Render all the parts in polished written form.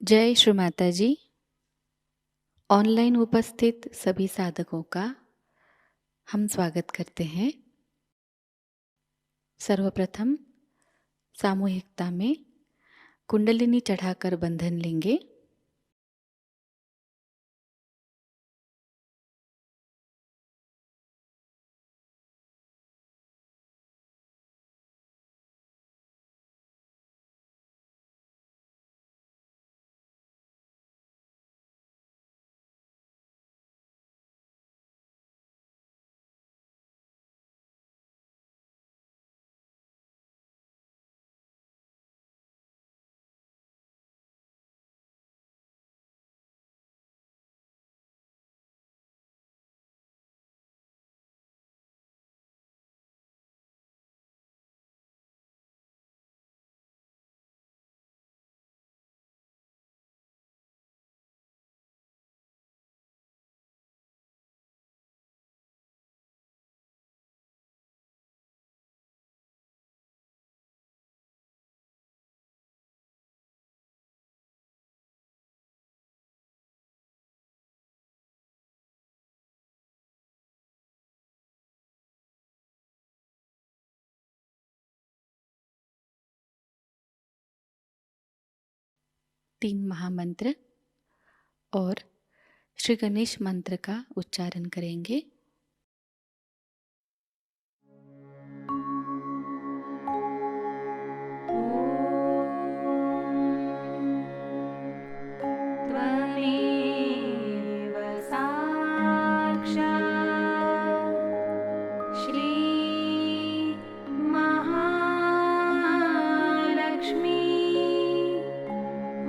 जय श्री माताजी। ऑनलाइन उपस्थित सभी साधकों का हम स्वागत करते हैं। सर्वप्रथम सामूहिकता में कुंडलिनी चढ़ाकर बंधन लेंगे। तीन महामंत्र और श्री गणेश मंत्र का उच्चारण करेंगे। त्वमेव साक्षात् श्री महालक्ष्मी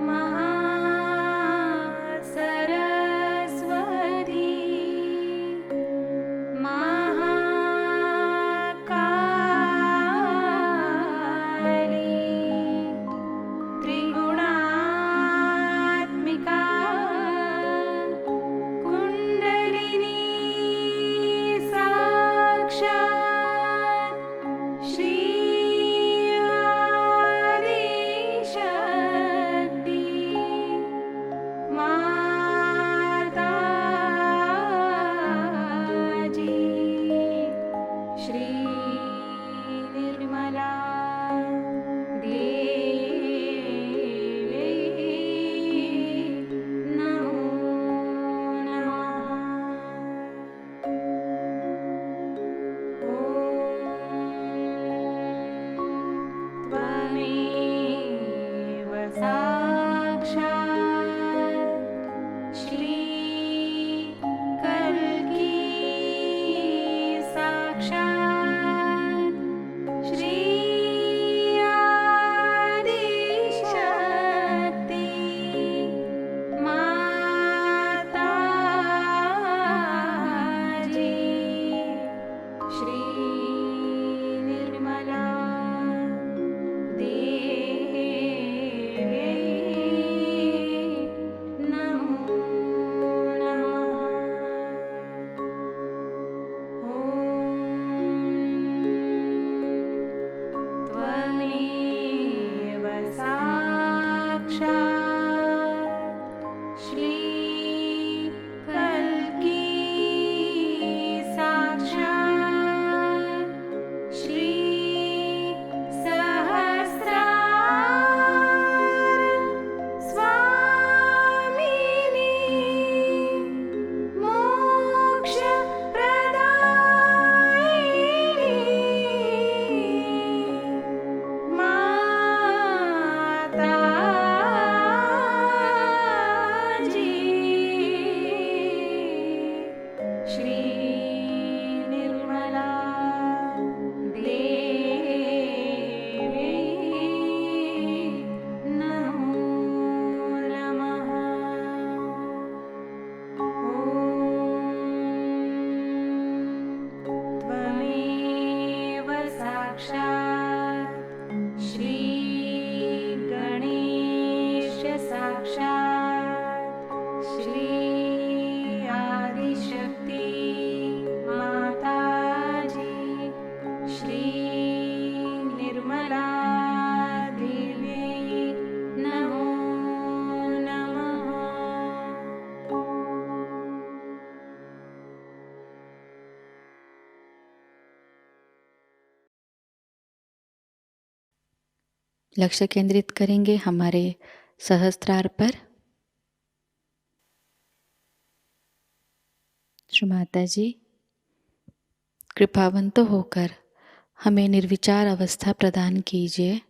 महासरस्वती लक्ष्य केंद्रित करेंगे हमारे सहस्त्रार पर। श्री माताजी कृपावंत होकर हमें निर्विचार अवस्था प्रदान कीजिए।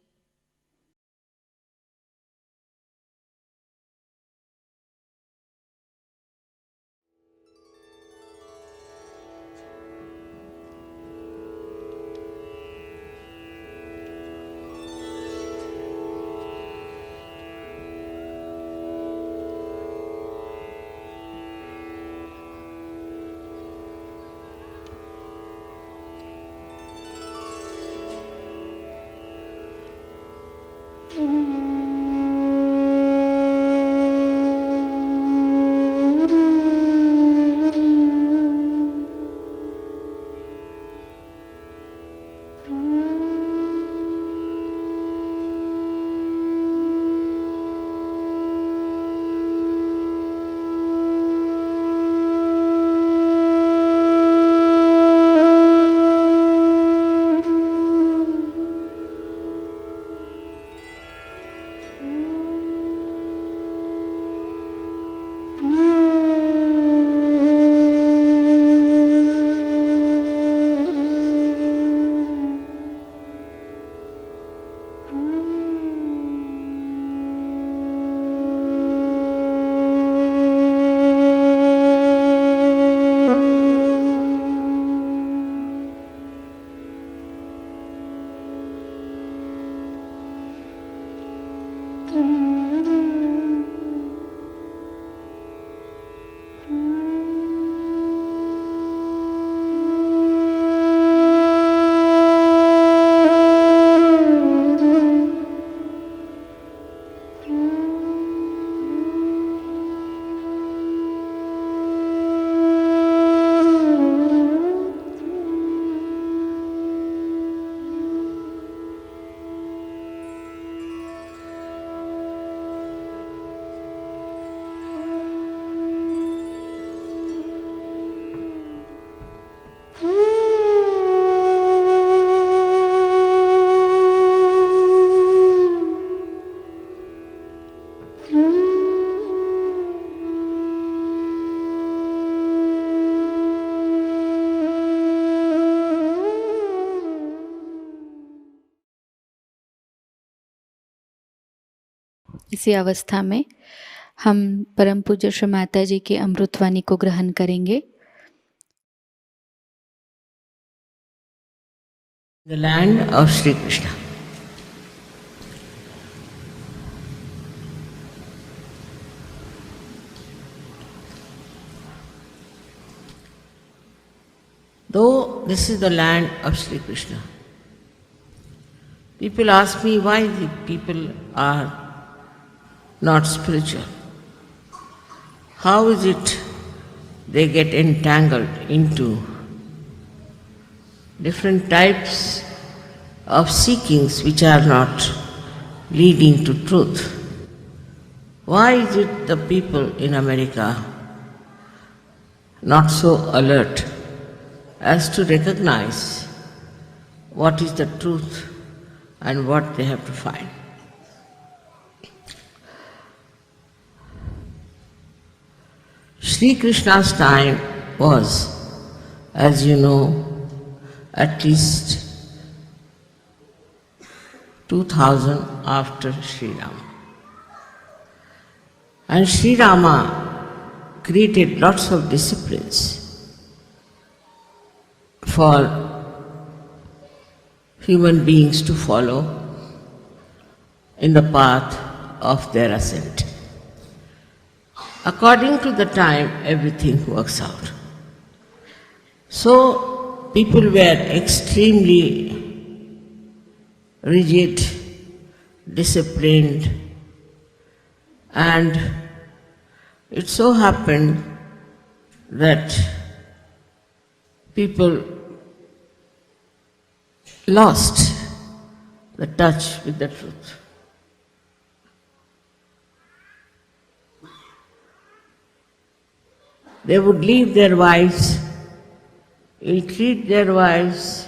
इसी अवस्था में हम परम पूज्य श्री माताजी की अमृतवाणी को ग्रहण करेंगे। The land of Shri Krishna. Though this is the land of Shri Krishna, people ask me why the people are not spiritual. How is it they get entangled into different types of seekings which are not leading to truth? Why is it the people in America not so alert as to recognize what is the truth and what they have to find? Shri Krishna's time was, as you know, at least 2000 after Shri Rama. And Shri Rama created lots of disciplines for human beings to follow in the path of their ascent. According to the time, everything works out. So, people were extremely rigid, disciplined, and it so happened that people lost the touch with the truth. They would leave their wives, ill-treat their wives,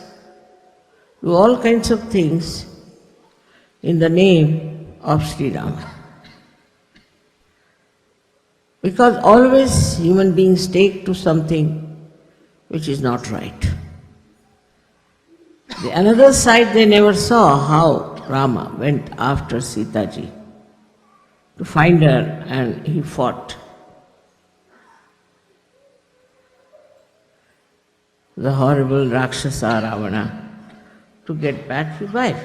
do all kinds of things in the name of Sri Rama. Because always human beings take to something which is not right. The another side they never saw how Rama went after Sitaji to find her, and he fought. The horrible Rakshasa Ravana to get back his wife.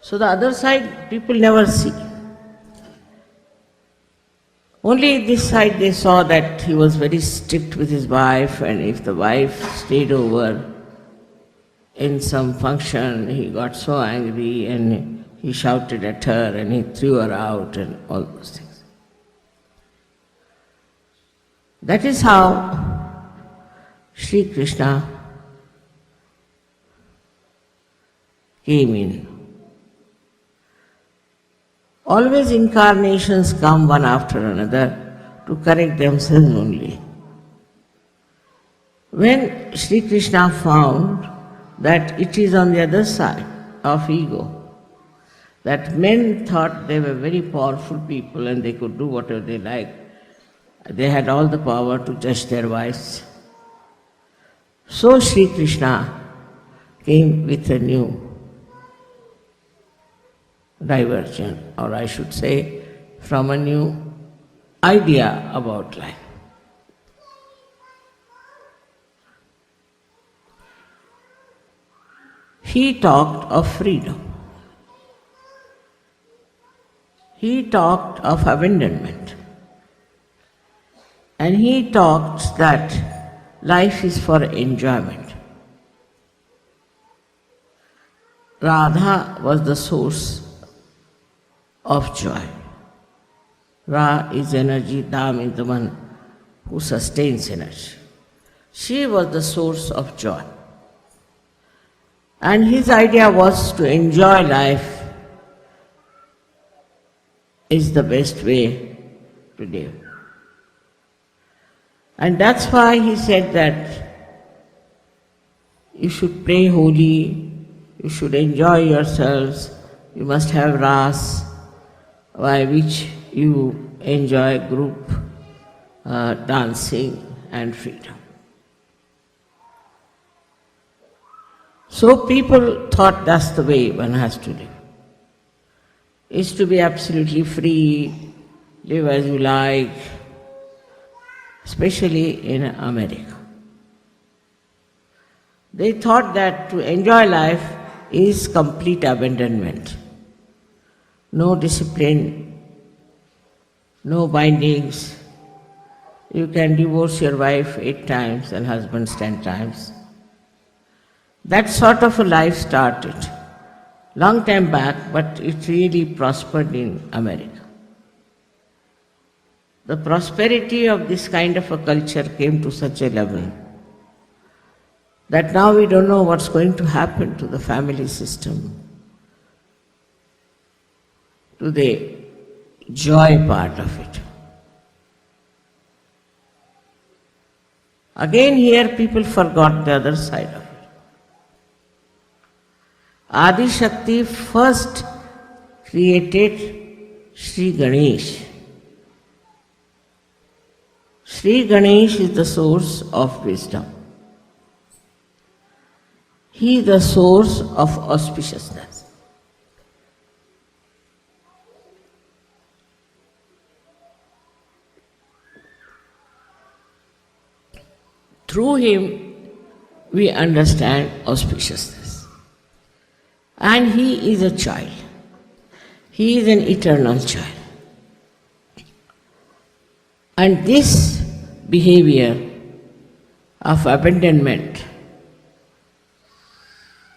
So the other side people never see. Only this side they saw that he was very strict with his wife, and if the wife stayed over in some function, he got so angry and he shouted at her and he threw her out and all those things. That is how Shri Krishna came in. Always incarnations come one after another to correct themselves only. When Shri Krishna found that it is on the other side of ego, that men thought they were very powerful people and they could do whatever they liked, they had all the power to judge their wives. So Shri Krishna came with a new diversion, or I should say, from a new idea about life. He talked of freedom. He talked of abandonment. And he talked that life is for enjoyment. Radha was the source of joy. Ra is energy, Dham is the one who sustains energy. She was the source of joy. And his idea was to enjoy life is the best way to live. And that's why he said that you should pray holy, you should enjoy yourselves, you must have ras, by which you enjoy group dancing and freedom. So people thought that's the way one has to live. Is to be absolutely free, live as you like, especially in America. They thought that to enjoy life is complete abandonment. No discipline, no bindings. You can divorce your wife 8 times and husbands 10 times. That sort of a life started long time back, but it really prospered in America. The prosperity of this kind of a culture came to such a level that now we don't know what's going to happen to the family system, to the joy part of it. Again here people forgot the other side of it. Adi Shakti first created Sri Ganesh. Sri Ganesh is the source of wisdom. He is the source of auspiciousness. Through him we understand auspiciousness. And he is a child. He is an eternal child. And this behavior of abandonment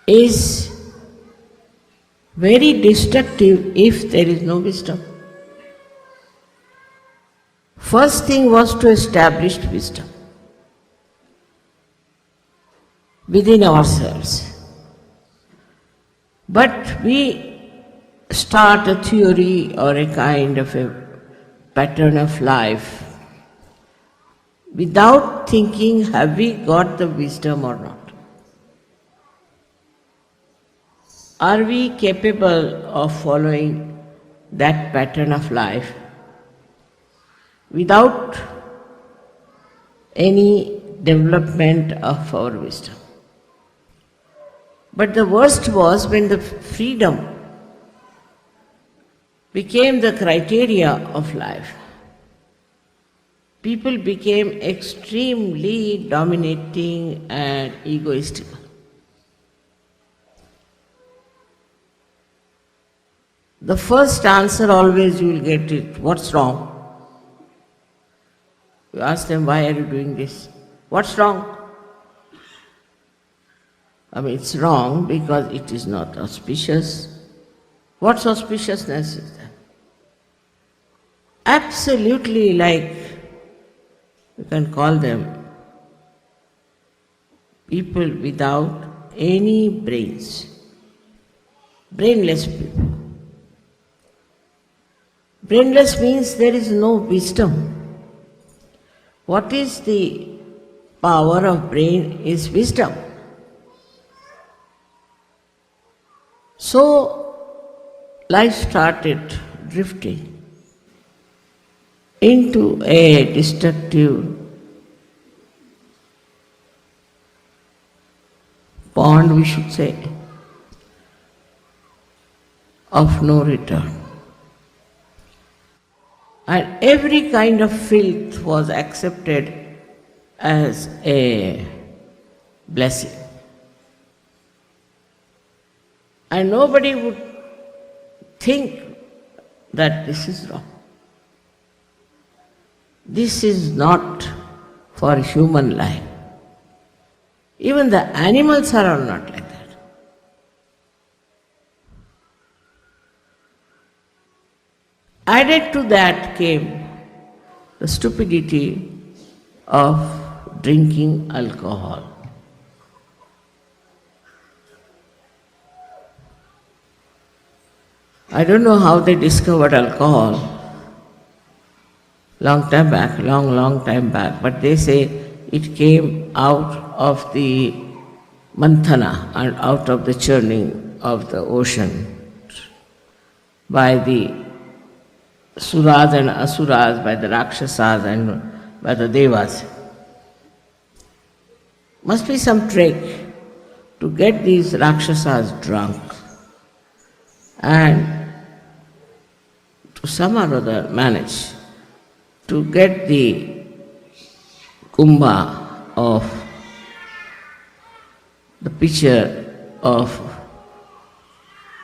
is very destructive if there is no wisdom. First thing was to establish wisdom within ourselves. But we start a theory or a kind of a pattern of life without thinking, have we got the wisdom or not? Are we capable of following that pattern of life without any development of our wisdom? But the worst was when the freedom became the criteria of life. People became extremely dominating and egoistical. The first answer always you will get it, what's wrong? You ask them, why are you doing this? What's wrong? I mean, it's wrong because it is not auspicious. What's auspiciousness is that? Absolutely, like, you can call them people without any brains. Brainless people. Brainless means there is no wisdom. What is the power of brain is wisdom. So life started drifting into a destructive pond, we should say, of no return. And every kind of filth was accepted as a blessing. And nobody would think that this is wrong. This is not for human life. Even the animals are all not like that. Added to that came the stupidity of drinking alcohol. I don't know how they discovered alcohol long time back, long time back, but they say it came out of the manthana and out of the churning of the ocean by the suras and asuras, by the rakshasas and by the devas. Must be some trick to get these rakshasas drunk and to somehow or other manage to get the kumbha of the pitcher of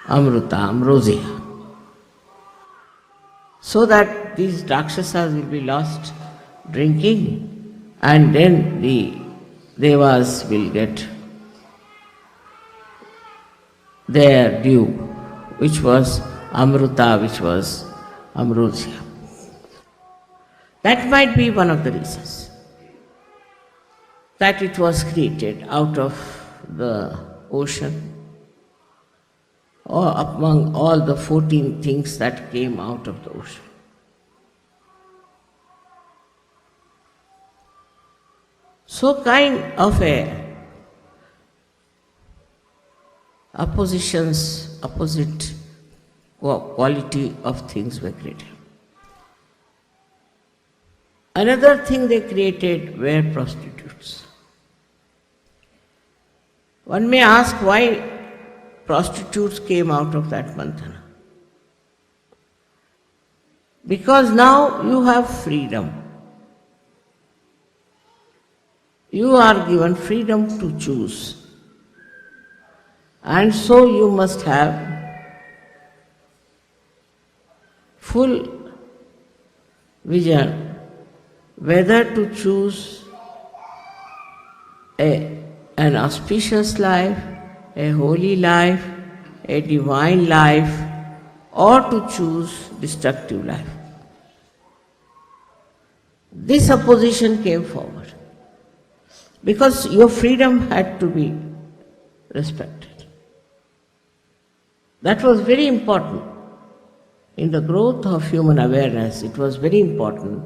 amruta, ambrosia, so that these rakshasas will be lost drinking and then the devas will get their due, which was amruta, which was ambrosia. That might be one of the reasons that it was created out of the ocean, or among all the 14 things that came out of the ocean. So kind of a opposite quality of things were created. Another thing they created were prostitutes. One may ask why prostitutes came out of that manthana. Because now you have freedom. You are given freedom to choose. And so you must have full vision whether to choose an auspicious life, a holy life, a divine life, or to choose destructive life. This opposition came forward because your freedom had to be respected. That was very important. In the growth of human awareness, it was very important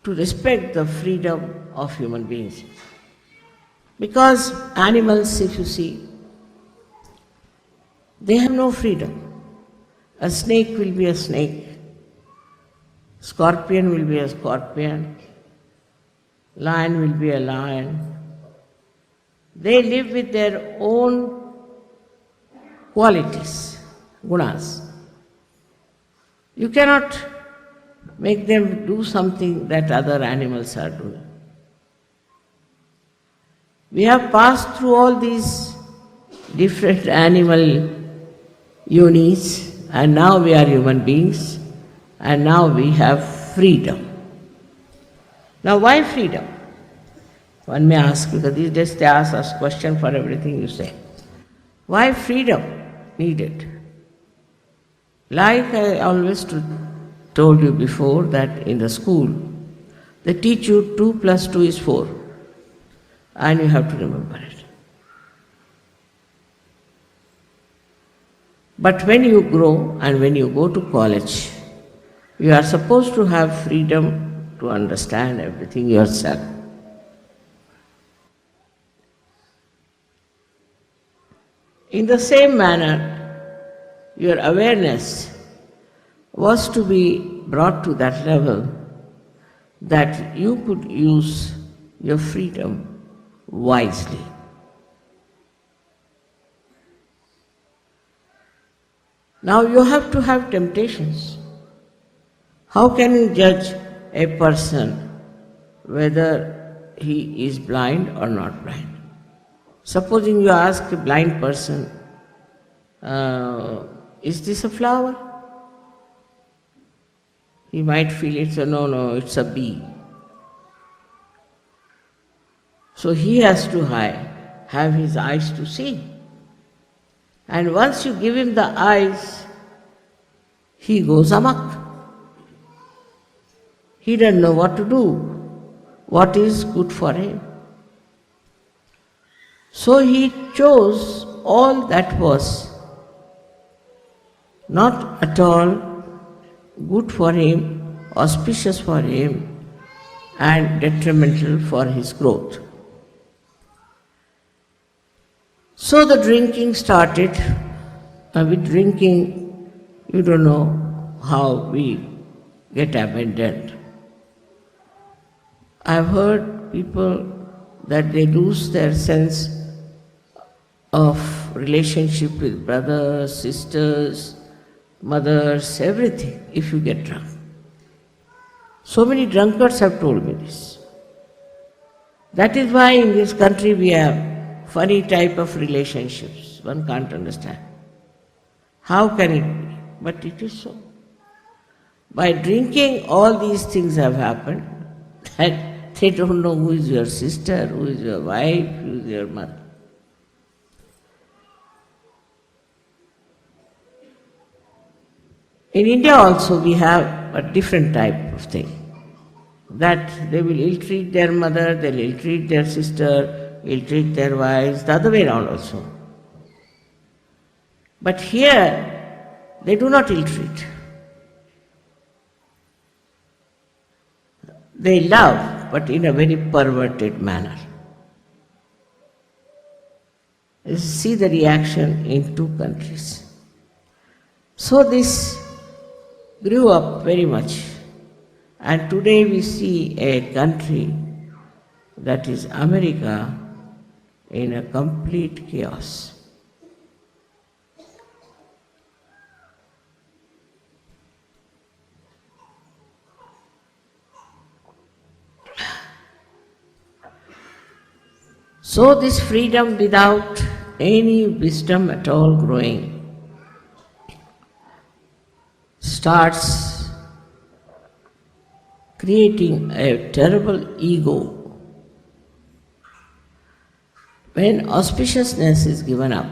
to respect the freedom of human beings. Because animals, if you see, They have no freedom. A snake will be a snake. Scorpion will be a scorpion. Lion will be a lion. They live with their own qualities, gunas. You cannot make them do something that other animals are doing. We have passed through all these different animal units, and now we are human beings, and now we have freedom. Now why freedom? One may ask, because these days they ask us question for everything you say. Why freedom needed? Like I always told you before, that in the school, they teach you 2 plus 2 is 4, and you have to remember it. But when you grow and when you go to college, you are supposed to have freedom to understand everything yourself. In the same manner, your awareness was to be brought to that level that you could use your freedom wisely. Now you have to have temptations. How can you judge a person whether he is blind or not blind? Supposing you ask a blind person, is this a flower? He might feel no, it's a bee. So he has to have his eyes to see. And once you give him the eyes, he goes amok. He doesn't know what to do, what is good for him. So he chose all that was not at all good for him, auspicious for him, and detrimental for his growth. So the drinking started. With drinking, you don't know how we get abandoned. I've heard people that they lose their sense of relationship with brothers, sisters, mothers, everything, if you get drunk. So many drunkards have told me this. That is why in this country we have funny type of relationships. One can't understand. How can it be? But it is so. By drinking, all these things have happened, that they don't know who is your sister, who is your wife, who is your mother. In India also we have a different type of thing, that they will ill-treat their mother, they will ill-treat their sister, ill-treat their wives, the other way around also. But here, they do not ill-treat. They love, but in a very perverted manner. You see the reaction in 2 countries. So this grew up very much. And today we see a country, that is America, in a complete chaos. So this freedom without any wisdom at all growing starts creating a terrible ego. When auspiciousness is given up,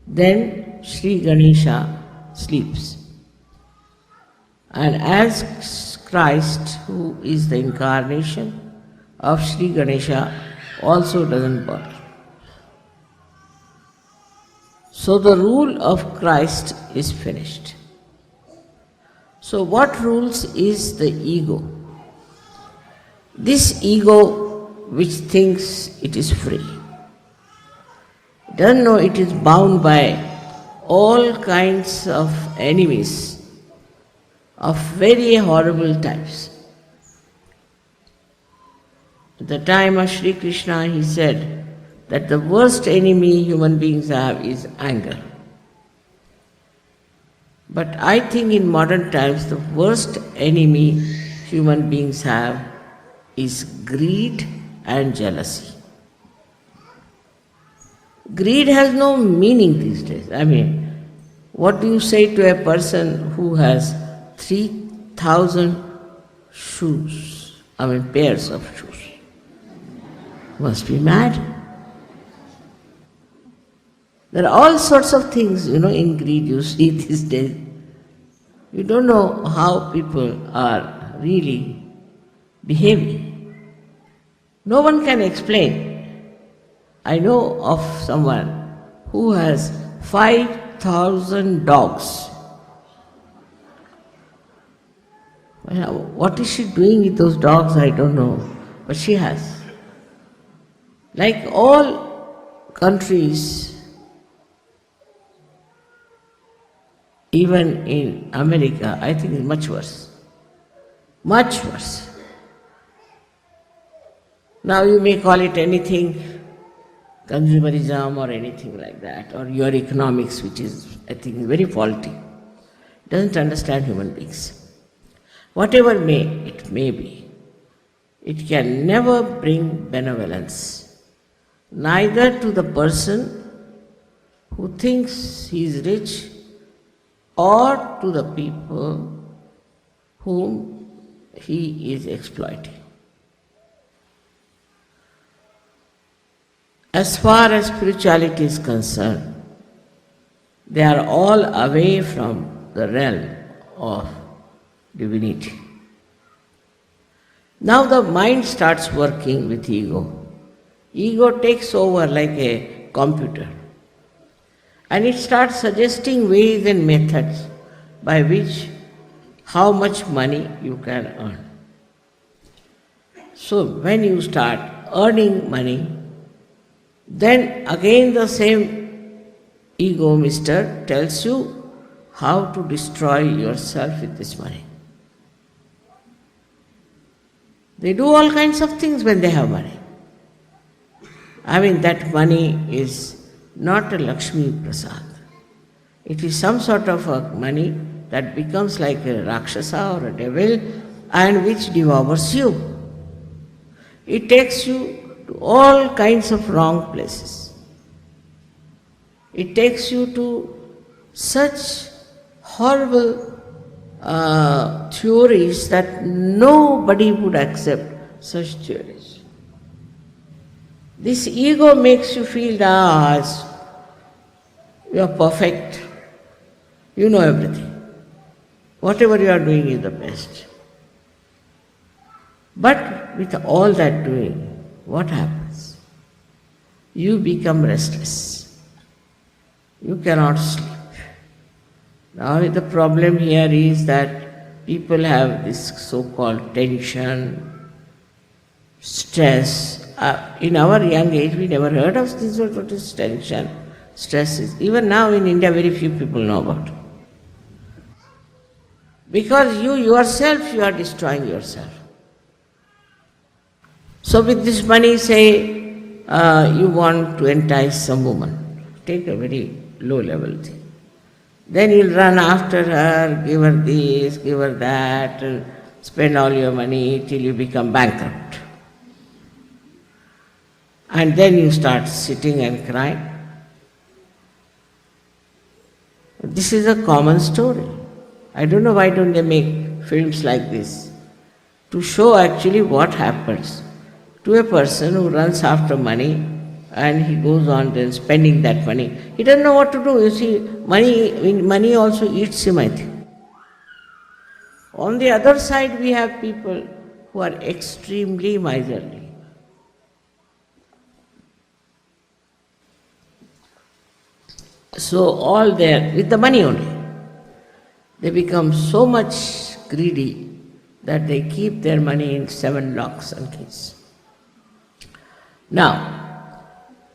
then Shri Ganesha sleeps. And as Christ, who is the incarnation of Shri Ganesha, also doesn't bother. So the rule of Christ is finished. So what rules is the ego? This ego which thinks it is free. It doesn't know it is bound by all kinds of enemies of very horrible types. At the time of Shri Krishna, he said that the worst enemy human beings have is anger. But I think in modern times the worst enemy human beings have is greed and jealousy. Greed has no meaning these days. I mean, what do you say to a person who has 3,000 shoes? I mean, pairs of shoes. Must be mad. There are all sorts of things, in greed you see these days. You don't know how people are really behaving. No one can explain. I know of someone who has 5,000 dogs. What is she doing with those dogs, I don't know, but she has. Like all countries, even in America, I think it's much worse. Much worse. Now you may call it anything, consumerism or anything like that, or your economics, which is, I think, very faulty. Doesn't understand human beings. Whatever it may be, it can never bring benevolence, neither to the person who thinks he is rich or to the people whom he is exploiting. As far as spirituality is concerned, they are all away from the realm of divinity. Now the mind starts working with ego. Ego takes over like a computer, and it starts suggesting ways and methods by which how much money you can earn. So when you start earning money, then again the same ego mister tells you how to destroy yourself with this money. They do all kinds of things when they have money. I mean, that money is not a Lakshmi Prasad. It is some sort of a money that becomes like a Rakshasa or a devil and which devours you. It takes you to all kinds of wrong places. It takes you to such horrible theories that nobody would accept such theories. This ego makes you feel that you are perfect, you know everything. Whatever you are doing is the best. But with all that doing, what happens? You become restless. You cannot sleep. Now the problem here is that people have this so-called tension, stress. In our young age, we never heard of this, what is tension, stress is. Even now in India, very few people know about it. Because you yourself, you are destroying yourself. So with this money, say, you want to entice some woman, take a very low level thing. Then you'll run after her, give her this, give her that, and spend all your money till you become bankrupt. And then you start sitting and crying. This is a common story. I don't know why don't they make films like this, to show actually what happens to a person who runs after money and he goes on then spending that money. He doesn't know what to do. You see, money also eats him, I think. On the other side, we have people who are extremely miserly. So all there, with the money only, they become so much greedy that they keep their money in 7 locks and keys. Now,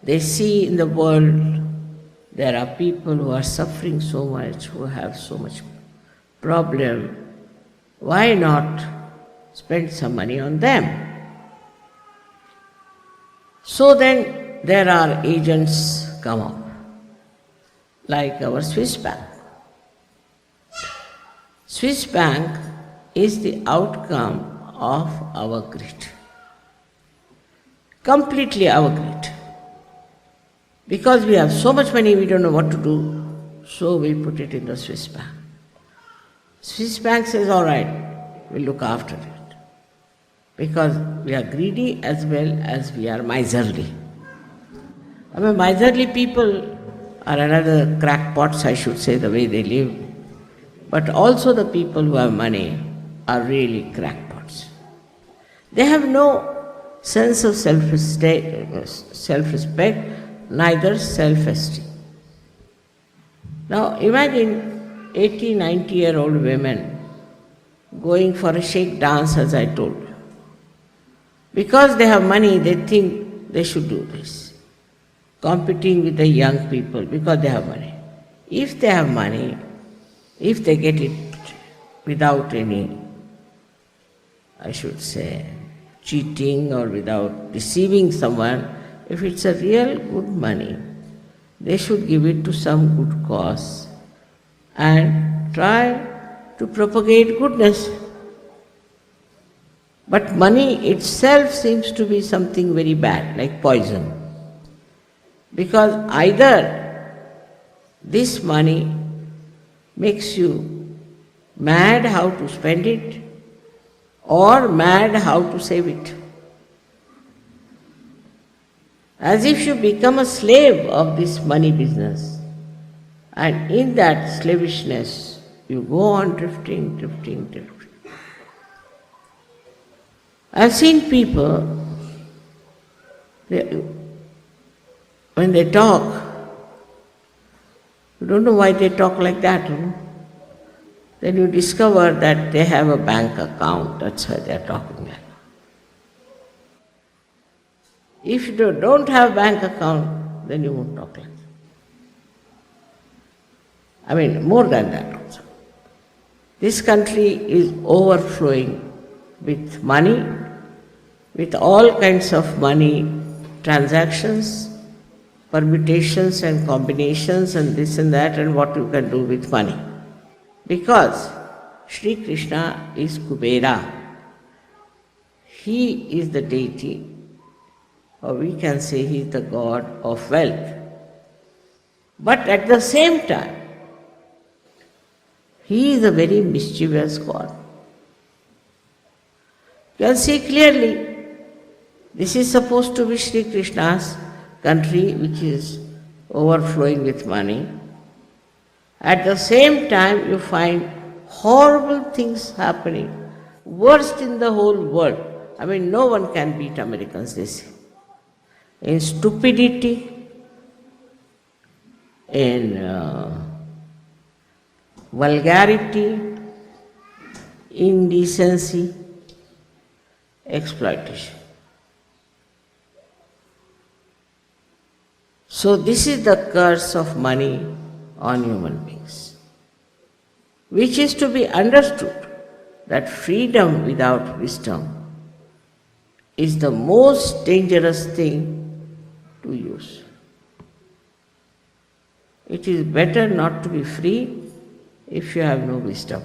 They see in the world there are people who are suffering so much, who have so much problem. Why not spend some money on them? So then there are agents come up, like our Swiss bank. Swiss bank is the outcome of our greed. Completely our greed. Because we have so much money, we don't know what to do, so we put it in the Swiss bank. Swiss bank says, all right, we'll look after it. Because we are greedy as well as we are miserly. I mean, miserly people are another crackpots, I should say, the way they live. But also the people who have money are really crackpots. They have no sense of self-respect, neither self-esteem. Now imagine 80, 90-year-old women going for a shake dance, as I told you. Because they have money, they think they should do this. Competing with the young people because they have money. If they have money, if they get it without any, I should say, cheating or without deceiving someone, if it's a real good money, they should give it to some good cause and try to propagate goodness. But money itself seems to be something very bad, like poison. Because either this money makes you mad how to spend it or mad how to save it. As if you become a slave of this money business, and in that slavishness you go on drifting. I've seen people, when they talk, you don't know why they talk like that. Then you discover that they have a bank account, that's why they are talking like that. If you don't have bank account, then you won't talk like that. I mean, more than that also. This country is overflowing with money, with all kinds of money transactions, permutations and combinations and this and that, and what you can do with money. Because Shri Krishna is Kubera. He is the deity, or we can say he is the god of wealth. But at the same time, he is a very mischievous god. You can see clearly, this is supposed to be Shri Krishna's country which is overflowing with money. At the same time, you find horrible things happening, worst in the whole world. I mean, no one can beat Americans, they say. In stupidity, in vulgarity, indecency, exploitation. So this is the curse of money on human beings, which is to be understood that freedom without wisdom is the most dangerous thing to use. It is better not to be free if you have no wisdom.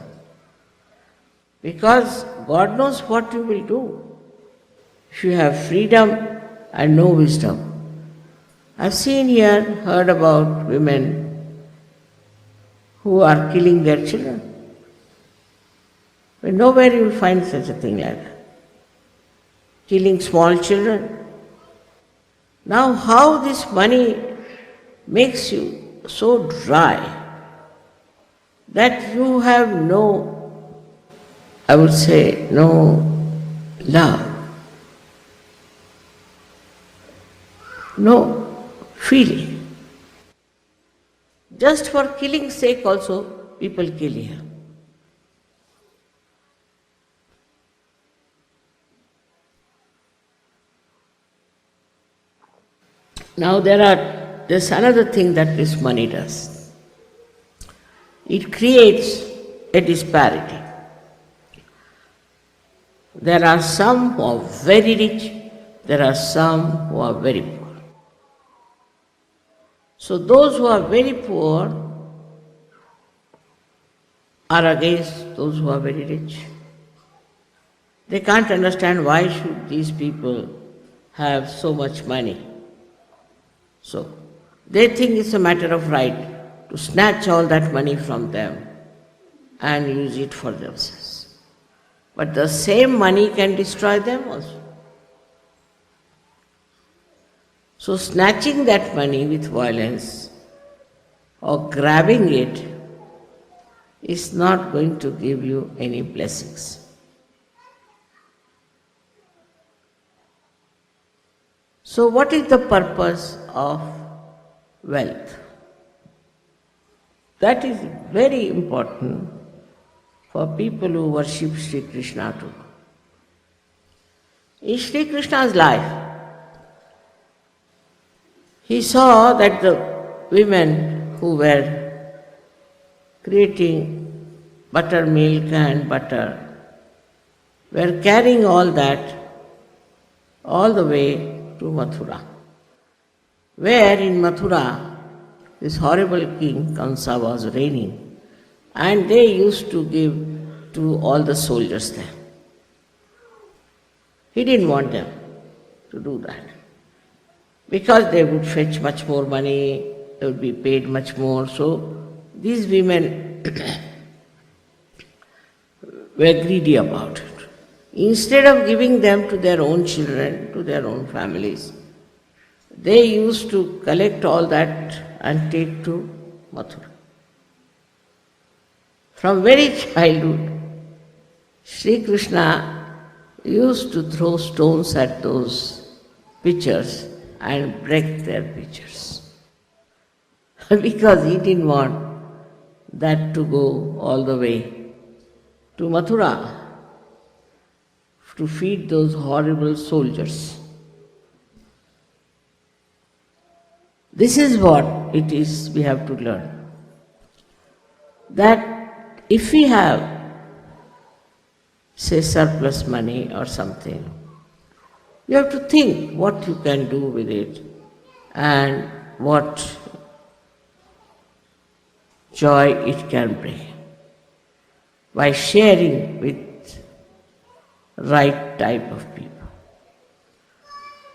Because God knows what you will do if you have freedom and no wisdom. I've seen here, heard about women who are killing their children. But nowhere you will find such a thing like that. Killing small children. Now how this money makes you so dry that you have no, I would say, no love, no feeling. Just for killing's sake also, people kill here. Now there's another thing that this money does. It creates a disparity. There are some who are very rich, there are some who are very poor. So those who are very poor are against those who are very rich. They can't understand why should these people have so much money. So they think it's a matter of right to snatch all that money from them and use it for themselves. But the same money can destroy them also. So snatching that money with violence or grabbing it is not going to give you any blessings. So what is the purpose of wealth? That is very important for people who worship Shri Krishna too. In Shri Krishna's life, he saw that the women who were creating buttermilk and butter were carrying all that all the way to Mathura, where in Mathura this horrible king Kamsa was reigning, and they used to give to all the soldiers there. He didn't want them to do that, because they would fetch much more money, they would be paid much more. So these women were greedy about it. Instead of giving them to their own children, to their own families, they used to collect all that and take to Mathura. From very childhood, Sri Krishna used to throw stones at those pitchers and break their pitchers because he didn't want that to go all the way to Mathura to feed those horrible soldiers. This is what it is we have to learn. That if we have, say, surplus money or something, you have to think what you can do with it and what joy it can bring by sharing with right type of people.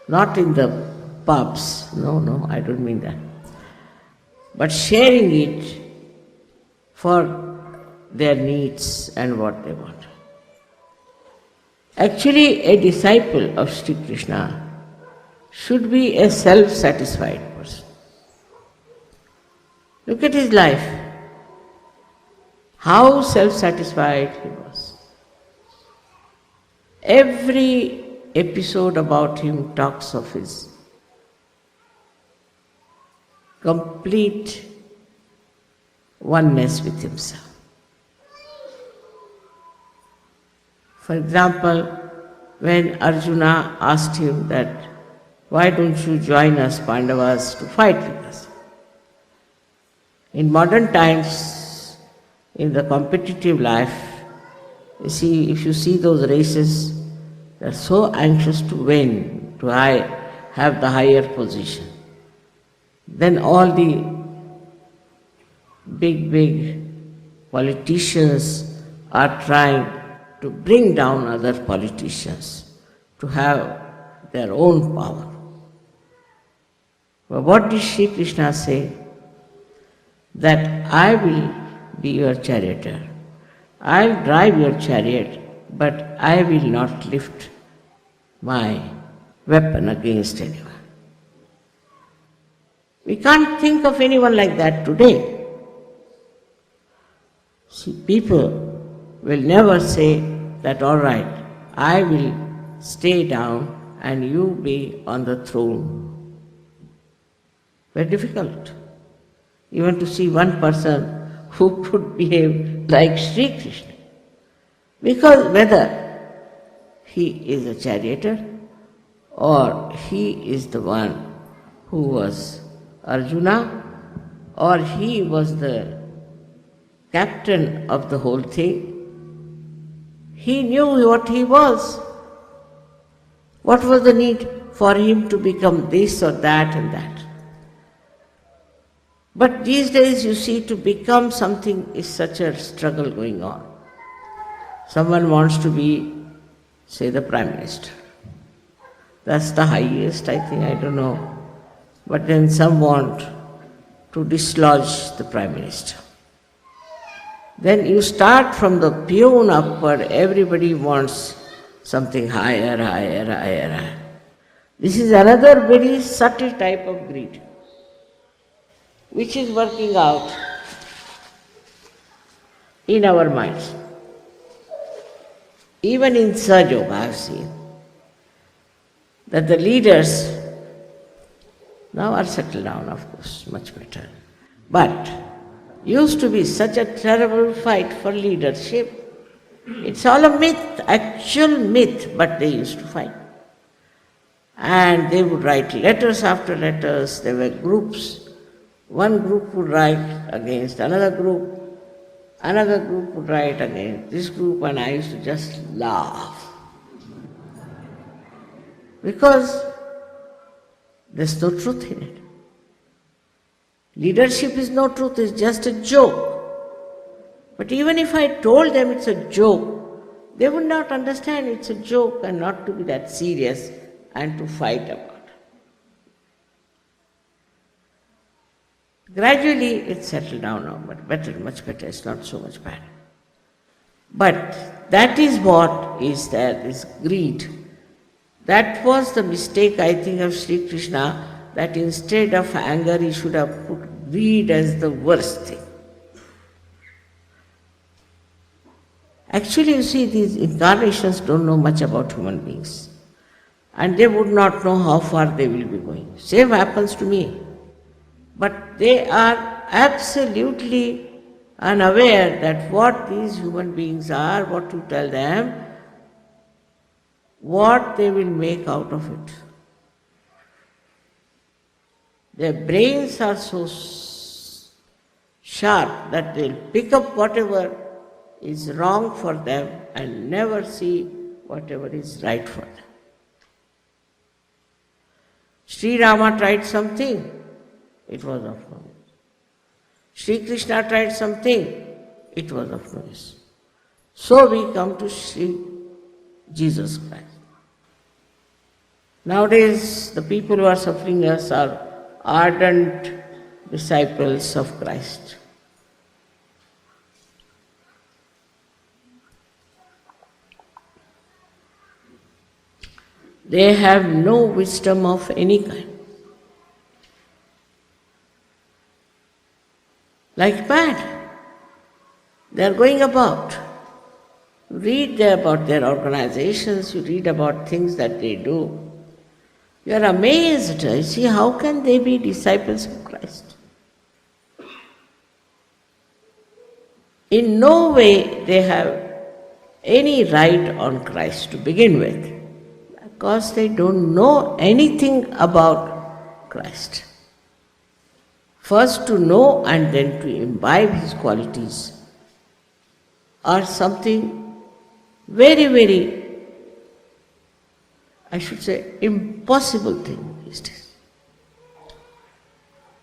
Not in the pubs, no, I don't mean that. But sharing it for their needs and what they want. Actually, a disciple of Sri Krishna should be a self-satisfied person. Look at his life. How self-satisfied he was. Every episode about him talks of his complete oneness with himself. For example, when Arjuna asked him that, why don't you join us Pandavas to fight with us? In modern times, in the competitive life, you see, if you see those races, they are so anxious to win, to have the higher position. Then all the big politicians are trying to bring down other politicians, to have their own power. But what did Shri Krishna say? That I will be your charioteer. I'll drive your chariot, but I will not lift my weapon against anyone. We can't think of anyone like that today. See, people will never say that, all right, I will stay down and you be on the throne. Very difficult. Even to see one person who could behave like Sri Krishna. Because whether he is a charioteer or he is the one who was Arjuna, or he was the captain of the whole thing. He knew what he was. What was the need for him to become this or that and that? But these days you see, to become something is such a struggle going on. Someone wants to be, say, the Prime Minister. That's the highest, I think, I don't know. But then some want to dislodge the Prime Minister. Then you start from the peon upward, everybody wants something higher, higher, higher, higher. This is another very subtle type of greed, which is working out in our minds. Even in Sahajayoga I have seen that the leaders now are settled down, of course, much better. But used to be such a terrible fight for leadership. It's all a myth, actual myth, but they used to fight. And they would write letters after letters, there were groups. One group would write against another group would write against this group, and I used to just laugh. Because there's no truth in it. Leadership is no truth, it's just a joke. But even if I told them it's a joke, they would not understand it's a joke and not to be that serious and to fight about it. Gradually it settled down now, but better, much better, it's not so much bad. But that is what is there, this greed. That was the mistake, I think, of Sri Krishna, that instead of anger he should have put greed as the worst thing. Actually, you see, these incarnations don't know much about human beings. And they would not know how far they will be going. Same happens to me. But they are absolutely unaware that what these human beings are, what you tell them, what they will make out of it. Their brains are so sharp that they'll pick up whatever is wrong for them and never see whatever is right for them. Sri Rama tried something, it was of no use. Sri Krishna tried something, it was of no use. So we come to Sri Jesus Christ. Nowadays, the people who are suffering us are ardent disciples of Christ. They have no wisdom of any kind. Like mad. They are going about. You read about their organizations, you read about things that they do. You are amazed. You see, how can they be disciples of Christ? In no way they have any right on Christ to begin with, because they don't know anything about Christ. First to know and then to imbibe his qualities are something very, very, I should say, impossible thing these days.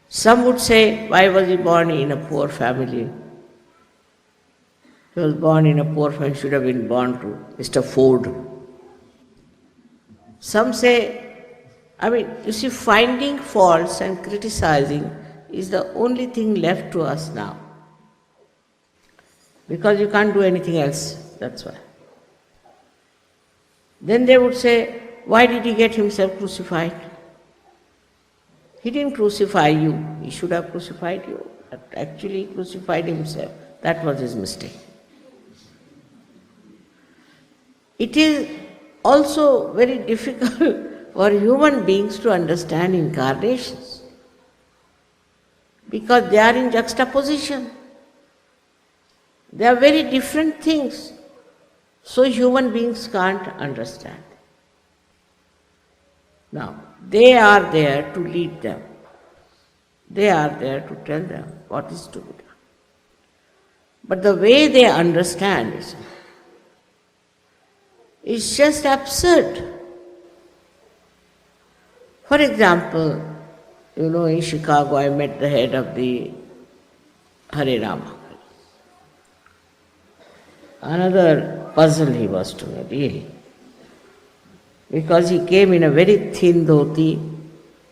Some would say, why was he born in a poor family? He was born in a poor family, should have been born to Mr. Ford. Some say, you see, finding faults and criticizing is the only thing left to us now. Because you can't do anything else, that's why. Then they would say, why did he get himself crucified? He didn't crucify you, he should have crucified you. Actually, he crucified himself. That was his mistake. It is also very difficult for human beings to understand incarnations, because they are in juxtaposition. They are very different things, so human beings can't understand. Now, They are there to lead them. They are there to tell them what is to be done. But the way they understand it is just absurd. For example, in Chicago I met the head of the Hare Rama. Another puzzle he was to me, really. Because he came in a very thin dhoti.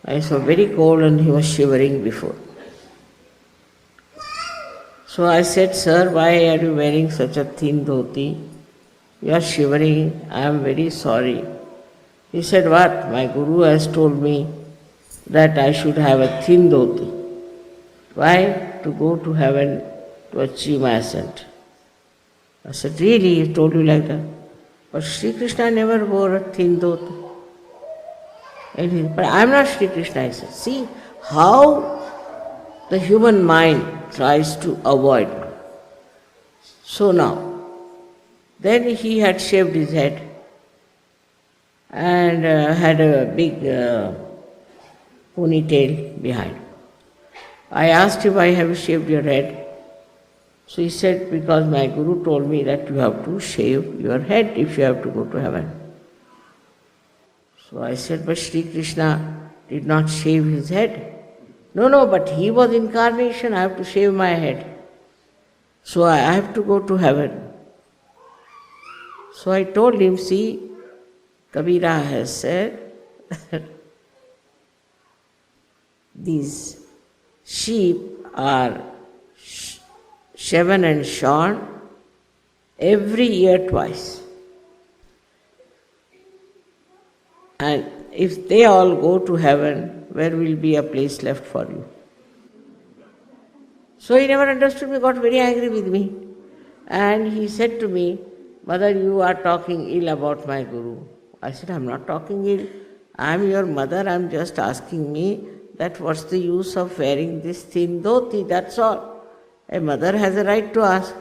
I was very cold and he was shivering before. So I said, "Sir, why are you wearing such a thin dhoti? You are shivering, I am very sorry." He said, "What? My Guru has told me that I should have a thin dhoti. Why? To go to heaven, to achieve my ascent." I said, "Really? He told you like that?" But Sri Krishna never wore a thin dhoti. But I am not Sri Krishna, I said. See how the human mind tries to avoid. So now, then he had shaved his head and had a big ponytail behind. I asked him, "Why have you shaved your head?" So he said, "Because my Guru told me that you have to shave your head if you have to go to heaven." So I said, "But Sri Krishna did not shave his head." No, but he was incarnation, I have to shave my head. So I have to go to heaven. So I told him, "See, Kabira has said these sheep are shaven and shorn every year twice. And if they all go to heaven, where will be a place left for you?" So he never understood me, got very angry with me. And he said to me, "Mother, you are talking ill about my Guru." I said, "I'm not talking ill. I'm your mother. I'm just asking me that what's the use of wearing this thin dhoti, that's all. A mother has a right to ask."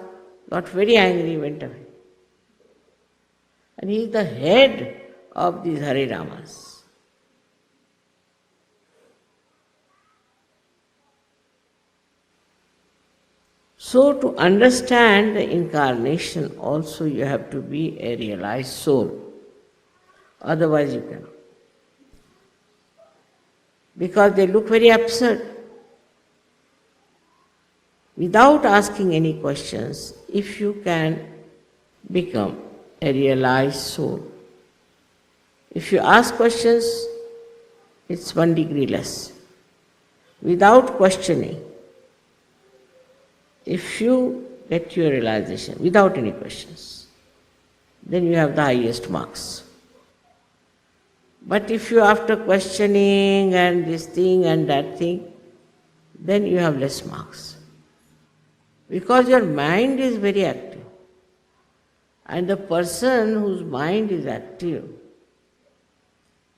Got very angry, went away. And he is the head of these Hare Ramas. So to understand the incarnation also you have to be a realized soul. Otherwise you cannot. Because they look very absurd. Without asking any questions, if you can become a realized soul. If you ask questions, it's 1 degree less. Without questioning, if you get your realization without any questions, then you have the highest marks. But if you after questioning and this thing and that thing, then you have less marks. Because your mind is very active. And the person whose mind is active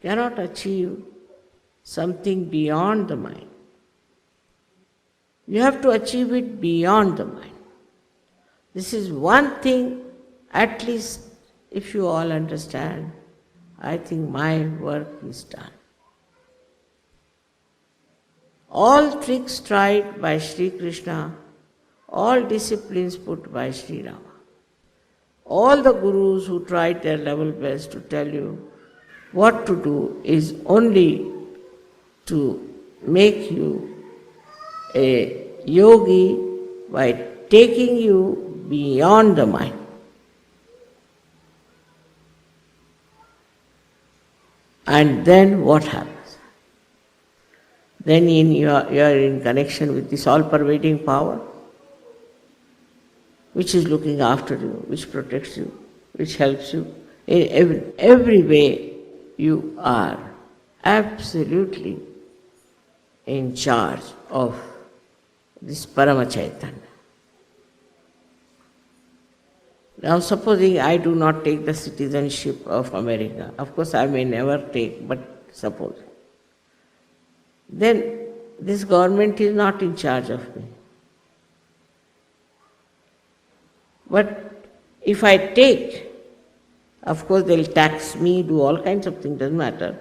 cannot achieve something beyond the mind. You have to achieve it beyond the mind. This is one thing, at least if you all understand, I think my work is done. All tricks tried by Sri Krishna, all disciplines put by Sri Rama, all the gurus who tried their level best to tell you what to do is only to make you a yogi by taking you beyond the mind. And then what happens? Then you are in connection with this all-pervading power, which is looking after you, which protects you, which helps you. In every way you are absolutely in charge of this Parama Chaitanya. Now supposing I do not take the citizenship of America, of course I may never take, but suppose, then this government is not in charge of me. But if I take, of course they'll tax me, do all kinds of things, doesn't matter.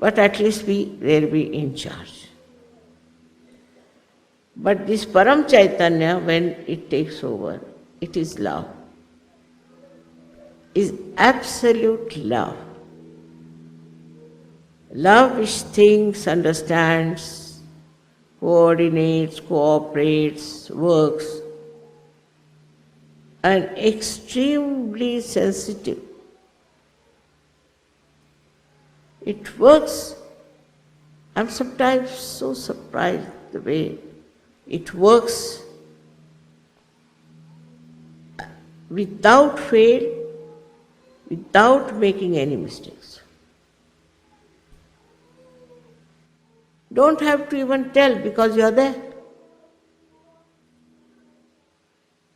but at least they'll be in charge. But this Param Chaitanya, when it takes over, it is love, is absolute love. Love which thinks, understands, coordinates, cooperates, works, and extremely sensitive. It works. I'm sometimes so surprised the way it works without fail, without making any mistakes. Don't have to even tell because you're there.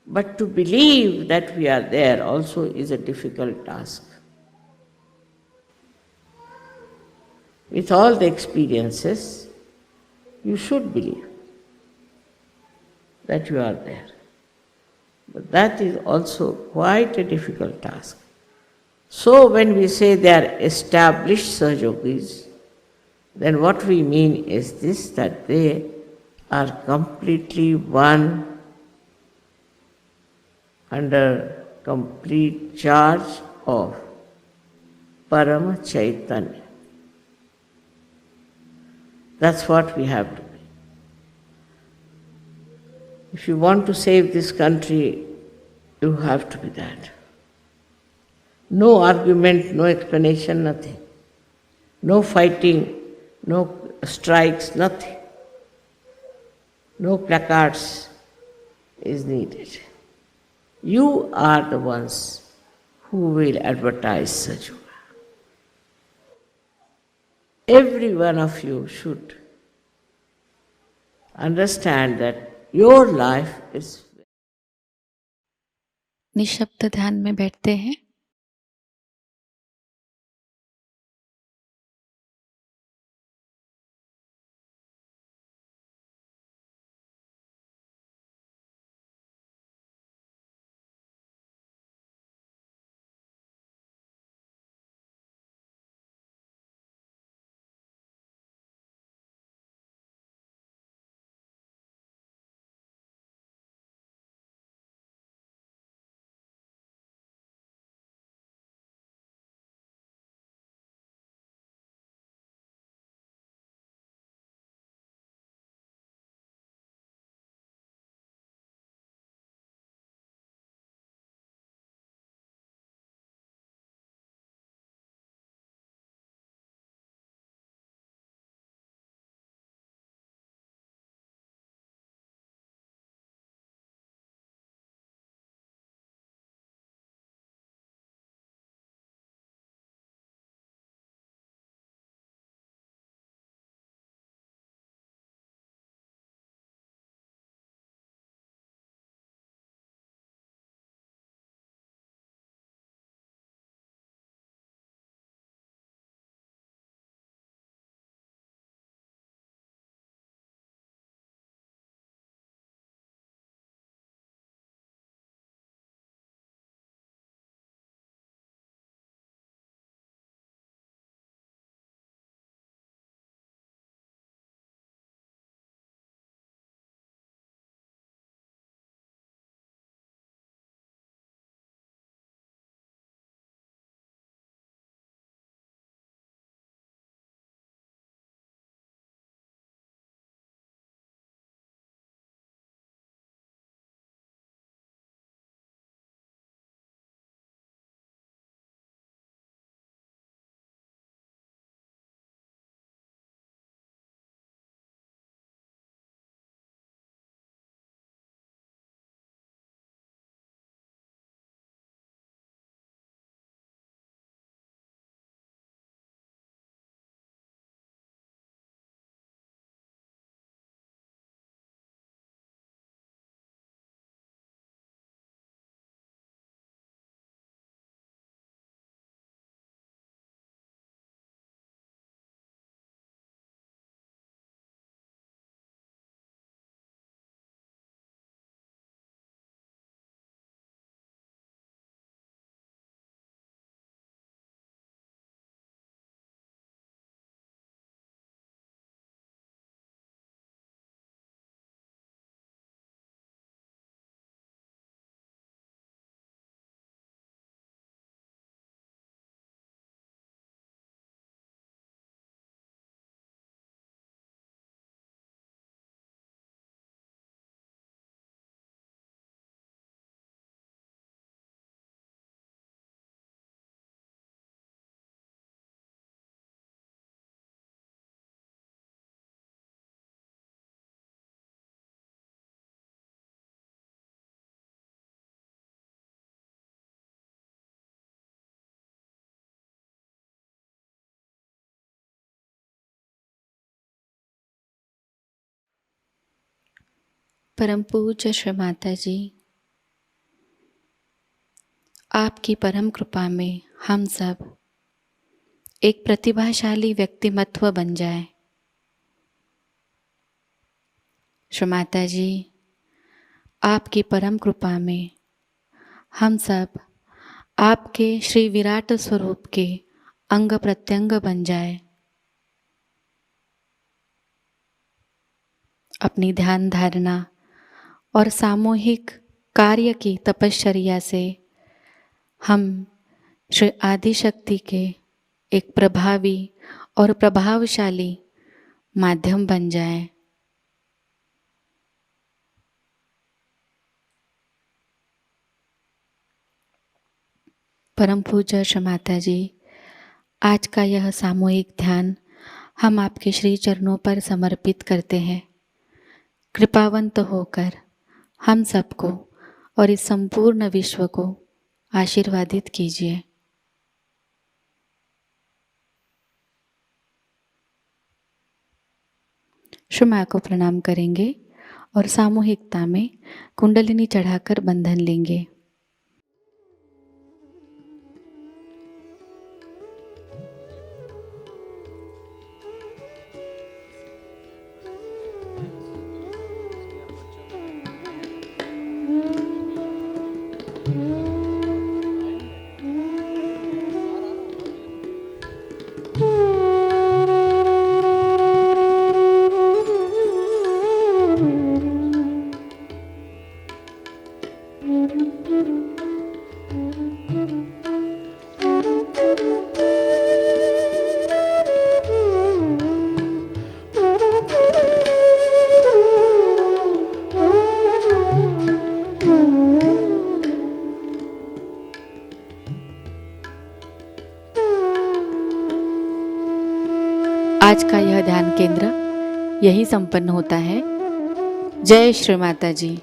But to believe that we are there also is a difficult task. With all the experiences, you should believe that you are there. But that is also quite a difficult task. So when we say they are established Sahajogis, then what we mean is this, that they are completely one under complete charge of Parama Chaitanya. That's what we have to be. If you want to save this country, you have to be that. No argument, no explanation, nothing. No fighting, no strikes, nothing. No placards is needed. You are the ones who will advertise Sahajayoga. Every one of you should understand that your life is. निशब्द ध्यान में बैठते हैं। परम पूज्य श्री माताजी, आपकी परम कृपा में हम सब एक प्रतिभाशाली व्यक्तिमत्व बन जाए। श्री माताजी, आपकी परम कृपा में हम सब आपके श्री विराट स्वरूप के अंग प्रत्यंग बन जाए। अपनी ध्यान धारणा और सामूहिक कार्य की तपश्चर्या से हम श्री आदिशक्ति के एक प्रभावी और प्रभावशाली माध्यम बन जाए। परम पूज्य श्री माताजी, आज का यह सामूहिक ध्यान हम आपके श्री चरणों पर समर्पित करते हैं। कृपावंत होकर हम सबको और इस संपूर्ण विश्व को आशीर्वादित कीजिए। श्री माँ को प्रणाम करेंगे और सामूहिकता में कुंडलिनी चढ़ाकर बंधन लेंगे। आज का यह ध्यान केंद्र यही संपन्न होता है। जय श्री माताजी।